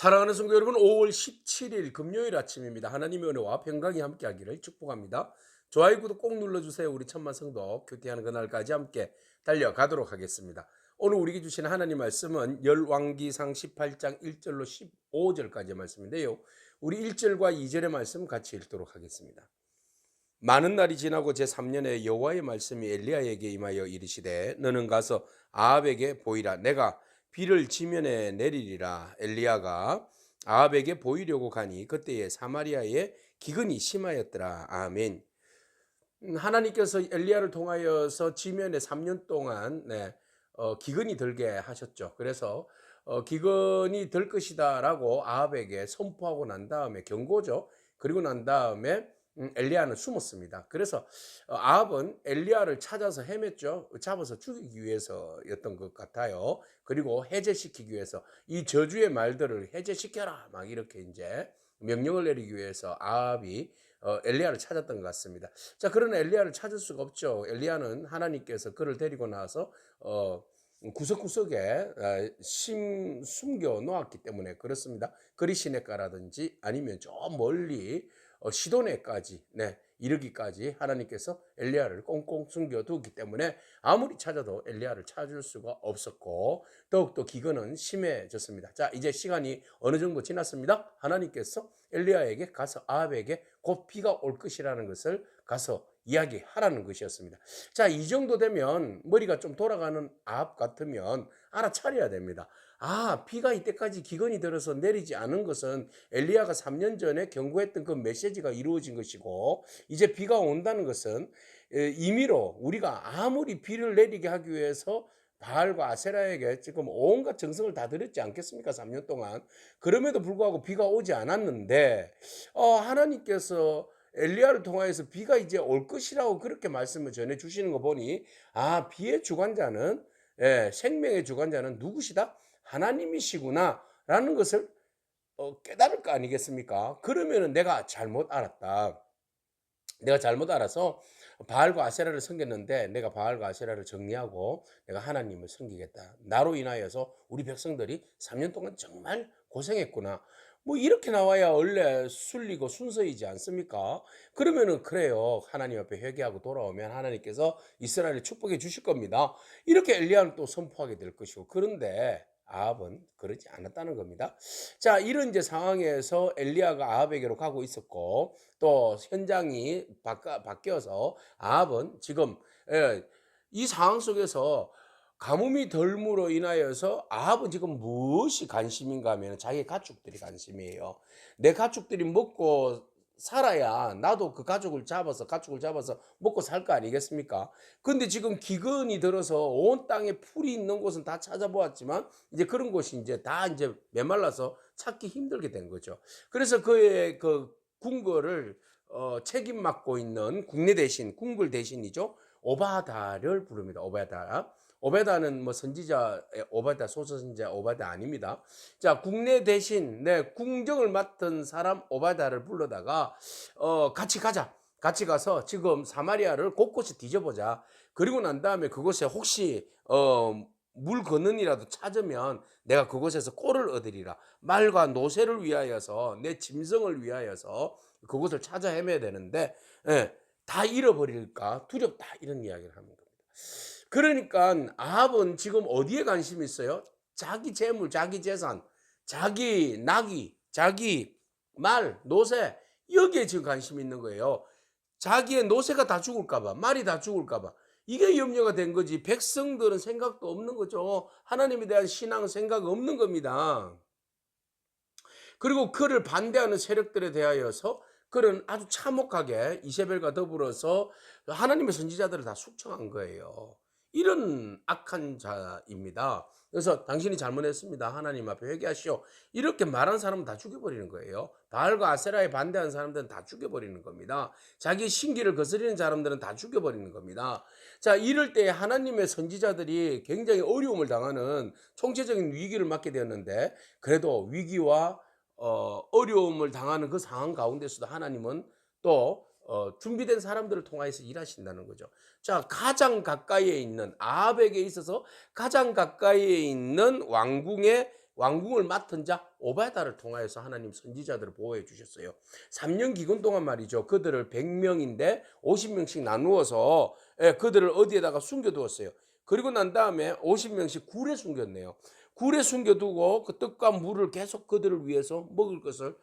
사랑하는 성도 여러분, 5월 17일 금요일 아침입니다. 하나님의 은혜와 평강이 함께하기를 축복합니다. 좋아요, 구독 꼭 눌러주세요. 우리 천만 성도 큐티하는 그날까지 함께 달려가도록 하겠습니다. 오늘 우리에게 주신 하나님 말씀은 열왕기상 18장 1절로 15절까지 말씀인데요. 우리 1절과 2절의 말씀 같이 읽도록 하겠습니다. 많은 날이 지나고 제3년에 여호와의 말씀이 엘리야에게 임하여 이르시되 너는 가서 아합에게 보이라. 내가 비를 지면에 내리리라. 엘리야가 아합에게 보이려고 가니 그때에 사마리아에 기근이 심하였더라. 아멘. 하나님께서 엘리야를 통하여서 지면에 3년 동안 기근이 들게 하셨죠. 그래서 기근이 들 것이다라고 아합에게 선포하고 난 다음에 경고죠. 그리고 난 다음에 엘리야는 숨었습니다. 그래서 아합은 엘리야를 찾아서 헤맸죠. 잡아서 죽이기 위해서였던 것 같아요. 그리고 해제시키기 위해서 이 저주의 말들을 해제시켜라 막 이렇게 이제 명령을 내리기 위해서 아합이 엘리야를 찾았던 것 같습니다. 자, 그런 엘리야를 찾을 수가 없죠. 엘리야는 하나님께서 그를 데리고 나서 구석구석에 숨겨 놓았기 때문에 그렇습니다. 그리시네가라든지 아니면 저 멀리 시도네까지 이르기까지 하나님께서 엘리야를 꽁꽁 숨겨두기 때문에 아무리 찾아도 엘리야를 찾을 수가 없었고 더욱더 기근은 심해졌습니다. 자, 이제 시간이 어느 정도 지났습니다. 하나님께서 엘리야에게 가서 아합에게 곧 비가 올 것이라는 것을 가서 이야기하라는 것이었습니다. 자, 이 정도 되면 머리가 좀 돌아가는 아합 같으면 알아차려야 됩니다. 아, 비가 이때까지 기근이 들어서 내리지 않은 것은 엘리야가 3년 전에 경고했던 그 메시지가 이루어진 것이고 이제 비가 온다는 것은 임의로 우리가 아무리 비를 내리게 하기 위해서 바알과 아세라에게 지금 온갖 정성을 다 들였지 않겠습니까? 3년 동안. 그럼에도 불구하고 비가 오지 않았는데 하나님께서 엘리야를 통하여서 비가 이제 올 것이라고 그렇게 말씀을 전해 주시는 거 보니 아, 비의 주관자는 생명의 주관자는 누구시다? 하나님이시구나 라는 것을 깨달을 거 아니겠습니까? 그러면은 내가 잘못 알았다. 내가 잘못 알아서 바알과 아세라를 섬겼는데 내가 바알과 아세라를 정리하고 내가 하나님을 섬기겠다. 나로 인하여서 우리 백성들이 3년 동안 정말 고생했구나. 뭐 이렇게 나와야 원래 순리고 순서이지 않습니까? 그러면은 그래요. 하나님 앞에 회개하고 돌아오면 하나님께서 이스라엘을 축복해 주실 겁니다. 이렇게 엘리야는 또 선포하게 될 것이고 그런데 아합은 그러지 않았다는 겁니다. 자, 이런 이제 상황에서 엘리야가 아합에게로 가고 있었고 또 현장이 바뀌어서 아합은 지금 이 상황 속에서 가뭄이 덜므로 인하여서 아합은 지금 무엇이 관심인가 하면 자기 가축들이 관심이에요. 내 가축들이 먹고 살아야 나도 그 가축을 잡아서 먹고 살 거 아니겠습니까? 근데 지금 기근이 들어서 온 땅에 풀이 있는 곳은 다 찾아보았지만 이제 그런 곳이 이제 다 이제 메말라서 찾기 힘들게 된 거죠. 그래서 그의 그 궁궐을 책임 맡고 있는 궁궐 대신이죠. 오바다를 부릅니다. 오바다. 오베다는 뭐 선지자 오바다 소선지자 오바다 아닙니다. 자, 국내 대신 궁정을 맡은 사람 오바다를 불러다가 같이 가자. 같이 가서 지금 사마리아를 곳곳이 뒤져보자. 그리고 난 다음에 그곳에 혹시 물 건너니라도 찾으면 내가 그곳에서 꼴을 얻으리라. 말과 노새를 위하여서 내 짐승을 위하여서 그곳을 찾아 헤매야 되는데 다 잃어버릴까 두렵다 이런 이야기를 하는 겁니다. 그러니까 아합은 지금 어디에 관심이 있어요? 자기 재물, 자기 재산, 자기 낙이, 자기 말, 노새 여기에 지금 관심이 있는 거예요. 자기의 노새가 다 죽을까 봐, 말이 다 죽을까 봐. 이게 염려가 된 거지. 백성들은 생각도 없는 거죠. 하나님에 대한 신앙 생각 없는 겁니다. 그리고 그를 반대하는 세력들에 대하여서 그는 아주 참혹하게 이세벨과 더불어서 하나님의 선지자들을 다 숙청한 거예요. 이런 악한 자입니다. 그래서 당신이 잘못했습니다. 하나님 앞에 회개하시오. 이렇게 말한 사람은 다 죽여버리는 거예요. 바알과 아세라에 반대한 사람들은 다 죽여버리는 겁니다. 자기 신기를 거스리는 사람들은 다 죽여버리는 겁니다. 자, 이럴 때 하나님의 선지자들이 굉장히 어려움을 당하는 총체적인 위기를 맞게 되었는데 그래도 위기와 어려움을 당하는 그 상황 가운데서도 하나님은 또 준비된 사람들을 통하여서 일하신다는 거죠. 자, 가장 가까이에 있는 아합에게 있어서 가장 가까이에 있는 왕궁의 왕궁을 맡은 자 오바다를 통하여서 하나님 선지자들을 보호해 주셨어요. 3년 기근 동안 말이죠. 그들을 100명인데 50명씩 나누어서 그들을 어디에다가 숨겨두었어요. 그리고 난 다음에 50명씩 굴에 숨겼네요. 굴에 숨겨두고 그 떡과 물을 계속 그들을 위해서 먹을 것을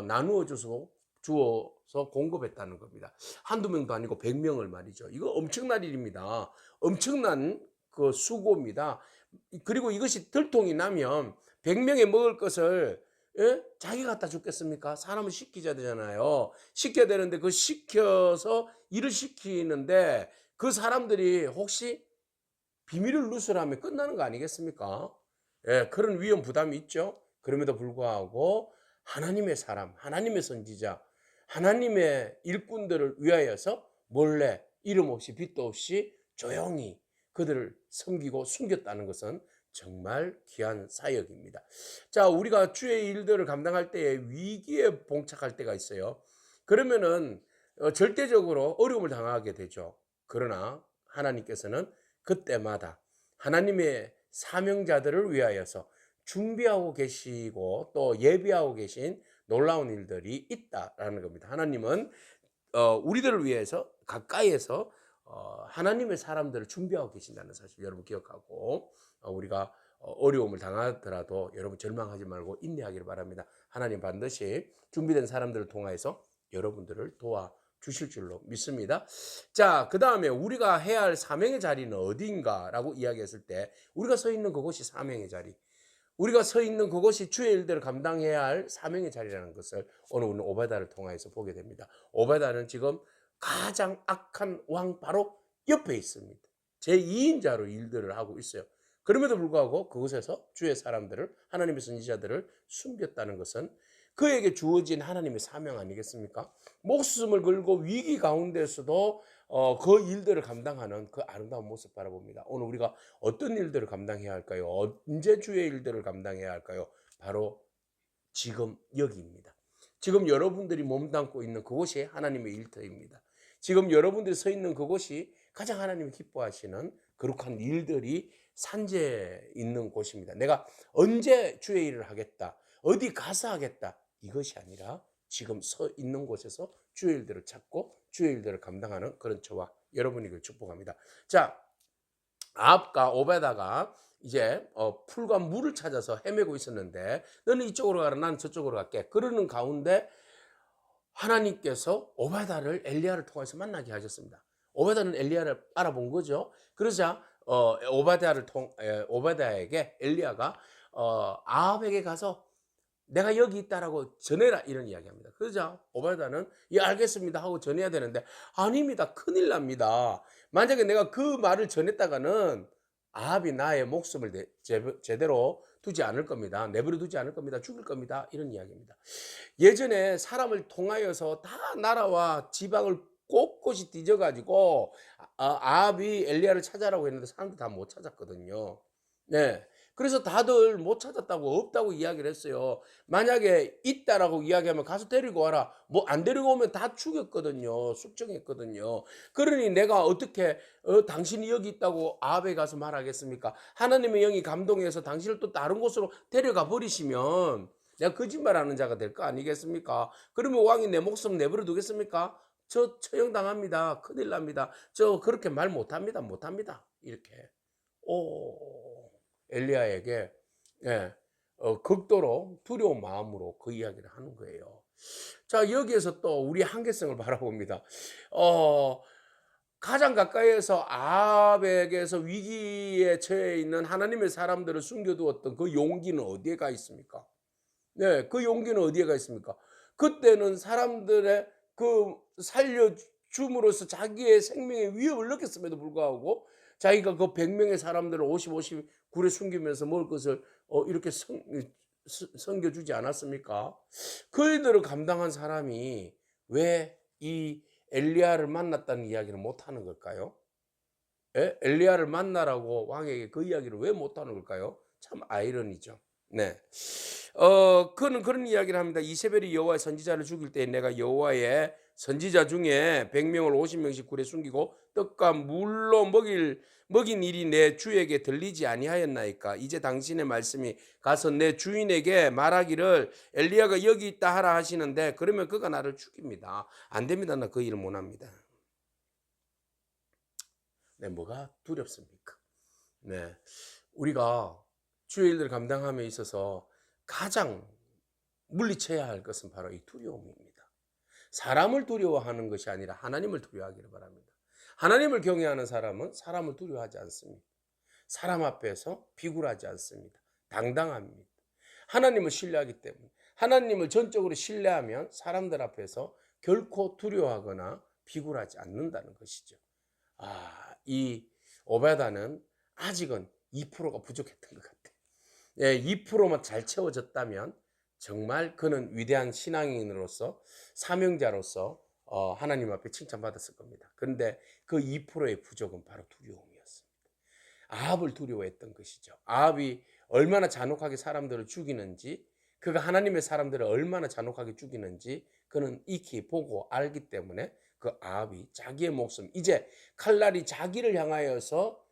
나누어 주어서 공급했다는 겁니다. 한두 명도 아니고 100명을 말이죠. 이거 엄청난 일입니다. 엄청난 그 수고입니다. 그리고 이것이 들통이 나면 100명에 먹을 것을 자기 갖다 줬겠습니까? 사람을 시키자 되잖아요. 시켜야 되는데 그 시켜서 일을 시키는데 그 사람들이 혹시 비밀을 누설하면 끝나는 거 아니겠습니까? 그런 위험 부담이 있죠. 그럼에도 불구하고 하나님의 사람, 하나님의 선지자, 하나님의 일꾼들을 위하여서 몰래 이름 없이 빛도 없이 조용히 그들을 섬기고 숨겼다는 것은 정말 귀한 사역입니다. 자, 우리가 주의 일들을 감당할 때에 위기에 봉착할 때가 있어요. 그러면은 절대적으로 어려움을 당하게 되죠. 그러나 하나님께서는 그때마다 하나님의 사명자들을 위하여서 준비하고 계시고 또 예비하고 계신 놀라운 일들이 있다라는 겁니다. 하나님은 우리들을 위해서 가까이에서 하나님의 사람들을 준비하고 계신다는 사실 여러분 기억하고 우리가 어려움을 당하더라도 여러분 절망하지 말고 인내하기를 바랍니다. 하나님 반드시 준비된 사람들을 통하여서 여러분들을 도와주실 줄로 믿습니다. 자, 그 다음에 우리가 해야 할 사명의 자리는 어디인가라고 이야기했을 때 우리가 서 있는 그곳이 사명의 자리, 우리가 서 있는 그것이 주의 일들을 감당해야 할 사명의 자리라는 것을 오늘 우리는 오바다를 통해서 보게 됩니다. 오바다는 지금 가장 악한 왕 바로 옆에 있습니다. 제2인자로 일들을 하고 있어요. 그럼에도 불구하고 그곳에서 주의 사람들을, 하나님의 선지자들을 숨겼다는 것은 그에게 주어진 하나님의 사명 아니겠습니까? 목숨을 걸고 위기 가운데서도 그 일들을 감당하는 그 아름다운 모습 바라봅니다. 오늘 우리가 어떤 일들을 감당해야 할까요? 언제 주의 일들을 감당해야 할까요? 바로 지금 여기입니다. 지금 여러분들이 몸담고 있는 그곳이 하나님의 일터입니다. 지금 여러분들이 서 있는 그곳이 가장 하나님이 기뻐하시는 거룩한 일들이 산재해 있는 곳입니다. 내가 언제 주의 일을 하겠다, 어디 가서 하겠다, 이것이 아니라 지금 서 있는 곳에서 주의 일들을 찾고 주의 일들을 감당하는 그런 저와 여러분이길 축복합니다. 자, 아합과 오베다가 이제 풀과 물을 찾아서 헤매고 있었는데 너는 이쪽으로 가라, 나는 저쪽으로 갈게. 그러는 가운데 하나님께서 오베다를 엘리야를 통해서 만나게 하셨습니다. 오베다는 엘리야를 알아본 거죠. 그러자 오베다에게 엘리야가 아합에게 가서 내가 여기 있다라고 전해라 이런 이야기합니다. 그러자 오바다는 예 알겠습니다 하고 전해야 되는데 아닙니다. 큰일 납니다. 만약에 내가 그 말을 전했다가는 아합이 나의 목숨을 제대로 두지 않을 겁니다. 내버려 두지 않을 겁니다. 죽일 겁니다. 이런 이야기입니다. 예전에 사람을 통하여서 다 나라와 지방을 곳곳이 뒤져가지고 아합이 엘리야를 찾아라고 했는데 사람들이 다 못 찾았거든요. 네. 그래서 다들 못 찾았다고 없다고 이야기를 했어요. 만약에 있다라고 이야기하면 가서 데리고 와라. 뭐 안 데리고 오면 다 죽였거든요. 숙정했거든요. 그러니 내가 어떻게 당신이 여기 있다고 아합에 가서 말하겠습니까? 하나님의 영이 감동해서 당신을 또 다른 곳으로 데려가 버리시면 내가 거짓말하는 자가 될 거 아니겠습니까? 그러면 왕이 내 목숨 내버려 두겠습니까? 저 처형당합니다. 큰일 납니다. 저 그렇게 말 못합니다. 못합니다. 이렇게. 엘리야에게 극도로 두려운 마음으로 그 이야기를 하는 거예요. 자, 여기에서 또 우리 한계성을 바라봅니다. 가장 가까이에서 아합에게서 위기에 처해 있는 하나님의 사람들을 숨겨두었던 그 용기는 어디에 가 있습니까? 네, 그 용기는 어디에 가 있습니까? 그때는 사람들의 그 살려줌으로써 자기의 생명의 위협을 느꼈음에도 불구하고 자기가 그 100명의 사람들을 50 굴에 숨기면서 먹을 것을 이렇게 섬겨주지 않았습니까? 그 일들을 감당한 사람이 왜 이 엘리야를 만났다는 이야기를 못하는 걸까요? 엘리야를 만나라고 왕에게 그 이야기를 왜 못하는 걸까요? 참 아이러니죠. 네. 그는 그런 이야기를 합니다. 이세벨이 여호와의 선지자를 죽일 때 내가 여호와의 선지자 중에 100명을 50명씩 굴에 숨기고 떡과 물로 먹인 일이 내 주에게 들리지 아니하였나이까. 이제 당신의 말씀이 가서 내 주인에게 말하기를 엘리야가 여기 있다 하라 하시는데 그러면 그가 나를 죽입니다. 안 됩니다. 나 그 일을 못 합니다. 네, 뭐가 두렵습니까? 네, 우리가 주의 일들을 감당함에 있어서 가장 물리쳐야 할 것은 바로 이 두려움입니다. 사람을 두려워하는 것이 아니라 하나님을 두려워하기를 바랍니다. 하나님을 경외하는 사람은 사람을 두려워하지 않습니다. 사람 앞에서 비굴하지 않습니다. 당당합니다. 하나님을 신뢰하기 때문에 하나님을 전적으로 신뢰하면 사람들 앞에서 결코 두려워하거나 비굴하지 않는다는 것이죠. 이 오베다는 아직은 2%가 부족했던 것 같아요. 2%만 잘 채워졌다면 정말 그는 위대한 신앙인으로서 사명자로서 하나님 앞에 칭찬받았을 겁니다. 그런데 그 2%의 부족은 바로 두려움이었습니다. 아합을 두려워했던 것이죠. 아합이 얼마나 잔혹하게 사람들을 죽이는지, 그가 하나님의 사람들을 얼마나 잔혹하게 죽이는지 그는 익히 보고 알기 때문에 그 아합이 자기의 목숨, 이제 칼날이 자기를 향하여서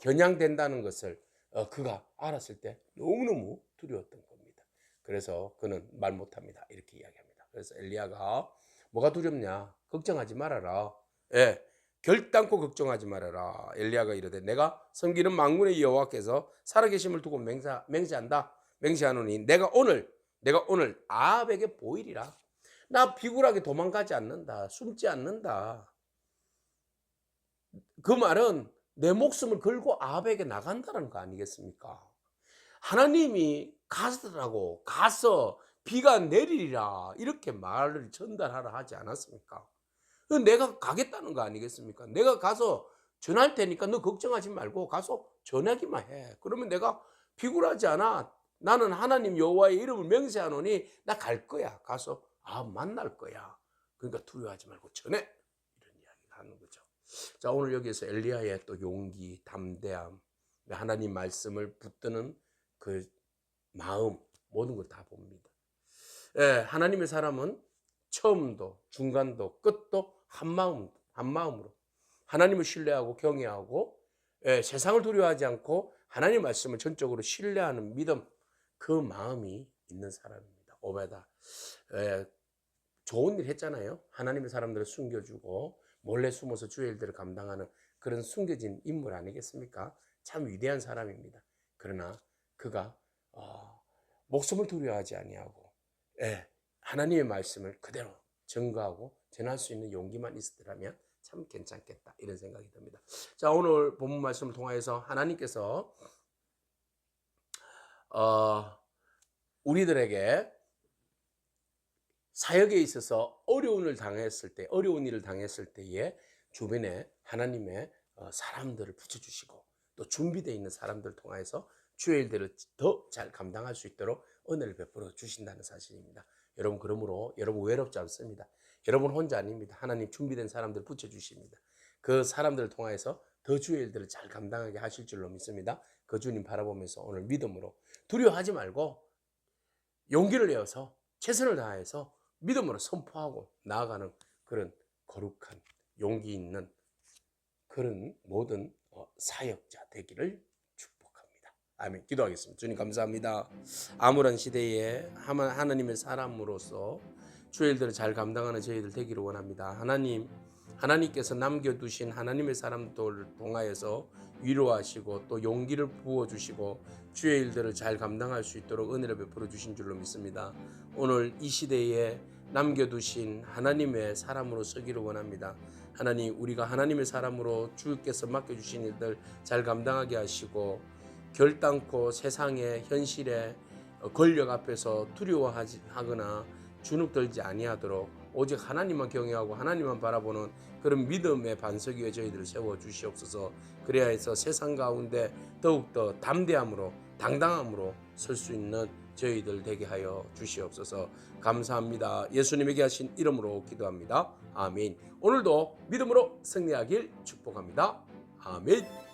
겨냥된다는 것을 그가 알았을 때 너무너무 두려웠던 겁니다. 그래서 그는 말 못합니다. 이렇게 이야기합니다. 그래서 엘리야가 뭐가 두렵냐? 걱정하지 말아라. 예, 결단코 걱정하지 말아라. 엘리야가 이르되 내가 섬기는 만군의 여호와께서 살아계심을 두고 맹세하노니 내가 오늘 아합에게 보이리라. 나 비굴하게 도망가지 않는다. 숨지 않는다. 그 말은 내 목숨을 걸고 아합에게 나간다는 거 아니겠습니까? 하나님이 가서 비가 내리리라 이렇게 말을 전달하라 하지 않았습니까? 내가 가겠다는 거 아니겠습니까? 내가 가서 전할 테니까 너 걱정하지 말고 가서 전하기만 해. 그러면 내가 비굴하지 않아. 나는 하나님 여호와의 이름을 맹세하노니 나 갈 거야. 가서 만날 거야. 그러니까 두려워하지 말고 전해. 이런 이야기를 하는 거죠. 자, 오늘 여기에서 엘리야의 또 용기, 담대함, 하나님 말씀을 붙드는 그 마음, 모든 걸 다 봅니다. 하나님의 사람은 처음도 중간도 끝도 한마음으로 하나님을 신뢰하고 경외하고 세상을 두려워하지 않고 하나님의 말씀을 전적으로 신뢰하는 믿음, 그 마음이 있는 사람입니다. 오베다 좋은 일 했잖아요. 하나님의 사람들을 숨겨주고 몰래 숨어서 주의 일들을 감당하는 그런 숨겨진 인물 아니겠습니까? 참 위대한 사람입니다. 그러나 그가 목숨을 두려워하지 아니하고 하나님의 말씀을 그대로 증거하고 전할 수 있는 용기만 있었더라면 참 괜찮겠다 이런 생각이 듭니다. 자, 오늘 본문 말씀을 통하여서 하나님께서 우리들에게 사역에 있어서 어려운 일을 당했을 때에 주변에 하나님의 사람들을 붙여주시고 또 준비되어 있는 사람들을 통해서 주의 일들을 더 잘 감당할 수 있도록 은혜를 베풀어 주신다는 사실입니다. 여러분, 그러므로 여러분 외롭지 않습니다. 여러분 혼자 아닙니다. 하나님 준비된 사람들을 붙여주십니다. 그 사람들을 통해서 더 주의 일들을 잘 감당하게 하실 줄로 믿습니다. 그 주님 바라보면서 오늘 믿음으로 두려워하지 말고 용기를 내어서 최선을 다해서 믿음으로 선포하고 나아가는 그런 거룩한 용기 있는 그런 모든 사역자 되기를 축복합니다. 아멘. 기도하겠습니다. 주님 감사합니다. 암울한 시대에 하나님의 사람으로서 주의 일들을 잘 감당하는 저희들 되기를 원합니다. 하나님께서 남겨두신 하나님의 사람들을 통하여서 위로하시고 또 용기를 부어주시고 주의 일들을 잘 감당할 수 있도록 은혜를 베풀어 주신 줄로 믿습니다. 오늘 이 시대에 남겨두신 하나님의 사람으로 서기를 원합니다. 하나님, 우리가 하나님의 사람으로 주께서 맡겨주신 일들 잘 감당하게 하시고 결단코 세상의 현실의 권력 앞에서 두려워하거나 주눅들지 아니하도록 오직 하나님만 경외하고 하나님만 바라보는 그런 믿음의 반석 위에 저희들을 세워주시옵소서. 그래야 해서 세상 가운데 더욱더 담대함으로 당당함으로 설 수 있는 저희들 되게 하여 주시옵소서. 감사합니다. 예수님에게 하신 이름으로 기도합니다. 아멘. 오늘도 믿음으로 승리하길 축복합니다. 아멘.